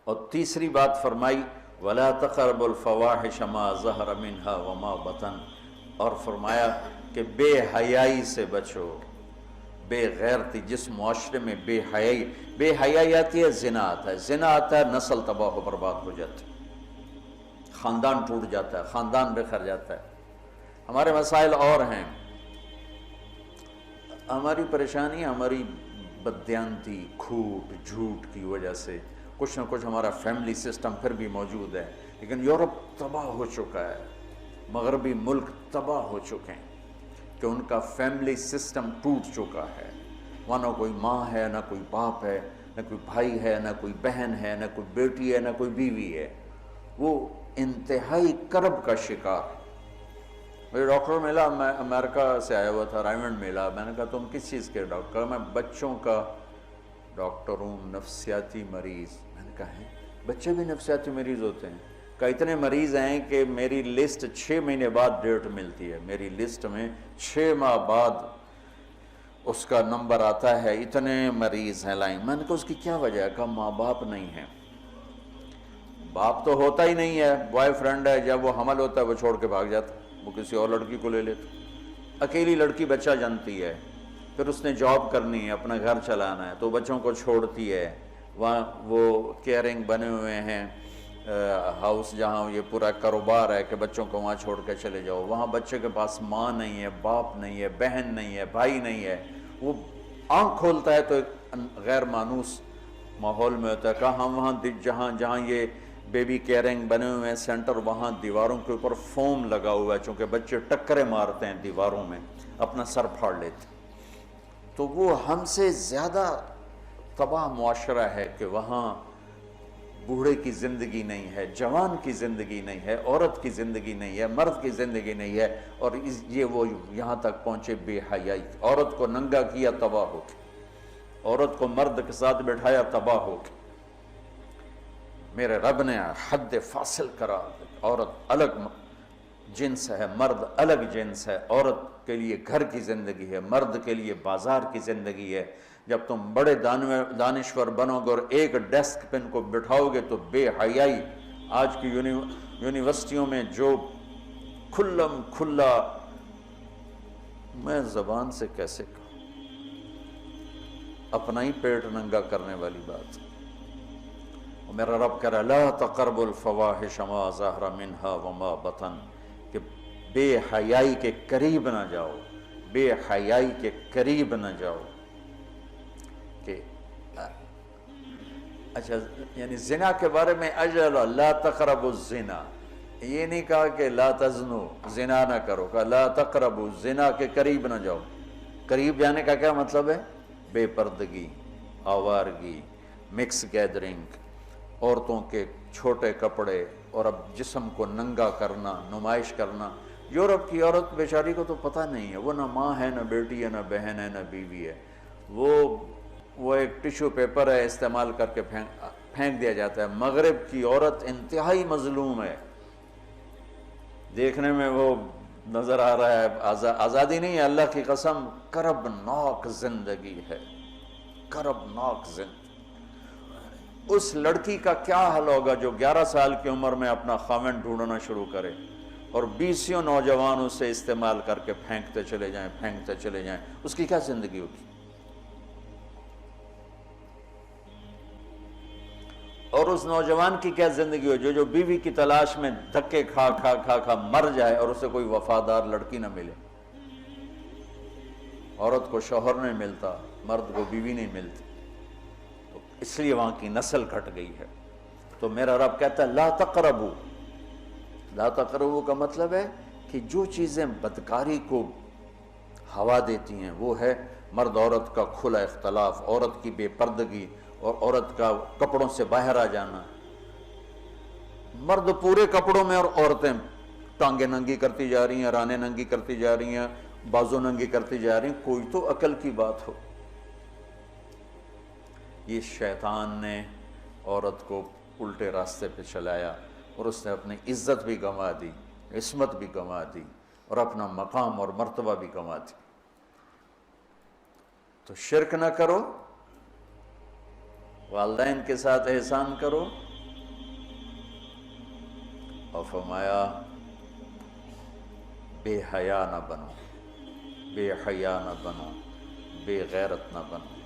اور تیسری بات فرمائی وَلَا تَقْرَبُوا الْفَوَاحِشَ مَا ظَهَرَ مِنْهَا وَمَا بَطَنَ، اور فرمایا کہ بے حیائی سے بچو، بے غیرتی، جس معاشرے میں بے حیائی آتی ہے زنا آتا ہے، زنا آتا ہے نسل تباہ و برباد ہو جاتی ہے، خاندان ٹوٹ جاتا ہے، خاندان بکھر جاتا ہے۔ ہمارے مسائل اور ہیں، ہماری پریشانی ہماری بددیانتی، کھوٹ، جھوٹ کی وجہ سے کچھ نہ کچھ ہمارا فیملی سسٹم پھر بھی موجود ہے، لیکن یورپ تباہ ہو چکا ہے، مغربی ملک تباہ ہو چکے ہیں کہ ان کا فیملی سسٹم ٹوٹ چکا ہے، وہاں نہ کوئی ماں ہے، نہ کوئی باپ ہے، نہ کوئی بھائی ہے، نہ کوئی بہن ہے، نہ کوئی بیٹی ہے، نہ کوئی بیوی ہے، وہ انتہائی کرب کا شکار ہے۔ مجھے ڈاکٹر ملا، میں امریکہ سے آیا ہوا تھا، رائمنڈ ملا، میں نے کہا تم کس چیز کے ڈاکٹر؟ میں بچوں کا ڈاکٹر ہوں، نفسیاتی مریض۔ میں نے کہا ہے بچے بھی نفسیاتی مریض ہوتے ہیں؟ کہ اتنے مریض ہیں کہ میری لسٹ 6 مہینے بعد ڈیٹ ملتی ہے، میری لسٹ میں 6 ماہ بعد اس کا نمبر آتا ہے، اتنے مریض ہیں لائن۔ میں نے کہا اس کی کیا وجہ ہے؟ کہا ماں باپ نہیں ہیں۔ باپ تو ہوتا ہی نہیں ہے، بوائے فرینڈ ہے، جب وہ حمل ہوتا ہے وہ چھوڑ کے بھاگ جاتا ہے، وہ کسی اور لڑکی کو لے لیتا۔ اکیلی لڑکی بچہ جنتی ہے، پھر اس نے جاب کرنی ہے، اپنا گھر چلانا ہے، تو بچوں کو چھوڑتی ہے۔ وہاں وہ کیئرنگ بنے ہوئے ہیں ہاؤس، جہاں یہ پورا کاروبار ہے کہ بچوں کو وہاں چھوڑ کے چلے جاؤ۔ وہاں بچے کے پاس ماں نہیں ہے، باپ نہیں ہے، بہن نہیں ہے، بھائی نہیں ہے۔ وہ آنکھ کھولتا ہے تو ایک غیر مانوس ماحول میں ہوتا ہے۔ کہا ہم وہاں جہاں یہ بیبی کیئرنگ بنے ہوئے ہیں سینٹر، وہاں دیواروں کے اوپر فوم لگا ہوا ہے، چونکہ بچے ٹکرے مارتے ہیں دیواروں میں، اپنا سر پھاڑ لیتے ہیں۔ تو وہ ہم سے زیادہ تباہ معاشرہ ہے کہ وہاں بوڑھے کی زندگی نہیں ہے، جوان کی زندگی نہیں ہے، عورت کی زندگی نہیں ہے، مرد کی زندگی نہیں ہے، اور یہ وہ یہاں تک پہنچے بے حیائی۔ عورت کو ننگا کیا تباہ ہو کے، عورت کو مرد کے ساتھ بٹھایا تباہ ہو کے۔ میرے رب نے حد فاصل کرا، عورت الگ جنس ہے، مرد الگ جنس ہے، عورت کے لیے گھر کی زندگی ہے، مرد کے لیے بازار کی زندگی ہے۔ جب تم بڑے دانشور بنو گے اور ایک ڈیسک پہ ان کو بٹھاؤ گے تو بے حیائی آج کی یونیورسٹیوں میں جو کھلم کھلا، میں زبان سے کیسے کہوں، اپنا ہی پیٹ ننگا کرنے والی بات۔ میرا رب کہہ رہا لا تقربوا الفواحش ما ظہر منہا وما بطن، کہ بے حیائی کے قریب نہ جاؤ، بے حیائی کے قریب نہ جاؤ۔ کہ اچھا، یعنی زنا کے بارے میں اجل لا تقربوا الزنا، یہ نہیں کہا کہ لا تزنو، زنا نہ کرو، کہا لا تقربوا، زنا کے قریب نہ جاؤ۔ قریب جانے کا کیا مطلب ہے؟ بے پردگی، آوارگی، مکس گیدرنگ، عورتوں کے چھوٹے کپڑے، اور اب جسم کو ننگا کرنا، نمائش کرنا۔ یورپ کی عورت بیچاری کو تو پتہ نہیں ہے، وہ نہ ماں ہے، نہ بیٹی ہے، نہ بہن ہے، نہ بیوی ہے، وہ ایک ٹیشو پیپر ہے، استعمال کر کے پھینک دیا جاتا ہے۔ مغرب کی عورت انتہائی مظلوم ہے، دیکھنے میں وہ نظر آ رہا ہے آزادی نہیں ہے، اللہ کی قسم کربناک زندگی ہے، کربناک زندگی۔ اس لڑکی کا کیا حل ہوگا جو 11 سال کی عمر میں اپنا خاوند ڈھونڈنا شروع کرے اور 20 نوجوان اسے استعمال کر کے پھینکتے چلے جائیں، اس کی کیا زندگی ہوگی؟ اور اس نوجوان کی کیا زندگی ہو جو بیوی کی تلاش میں دھکے کھا مر جائے اور اسے کوئی وفادار لڑکی نہ ملے۔ عورت کو شوہر نہیں ملتا، مرد کو بیوی نہیں ملتی، اس لیے وہاں کی نسل گھٹ گئی ہے۔ تو میرا رب کہتا ہے لا تقربو، لا تقربو کا مطلب ہے کہ جو چیزیں بدکاری کو ہوا دیتی ہیں وہ ہے مرد عورت کا کھلا اختلاف، عورت کی بے پردگی، اور عورت کا کپڑوں سے باہر آ جانا۔ مرد پورے کپڑوں میں اور عورتیں ٹانگیں ننگی کرتی جا رہی ہیں، رانیں ننگی کرتی جا رہی ہیں، بازو ننگی کرتی جا رہی ہیں، کوئی تو عقل کی بات ہو۔ یہ شیطان نے عورت کو الٹے راستے پہ چلایا اور اس نے اپنی عزت بھی گنوا دی، عصمت بھی گنوا دی، اور اپنا مقام اور مرتبہ بھی گنوا دی۔ تو شرک نہ کرو، والدین کے ساتھ احسان کرو، اور فرمایا بے حیا نہ بنو، بے حیا نہ بنو، بے غیرت نہ بنو۔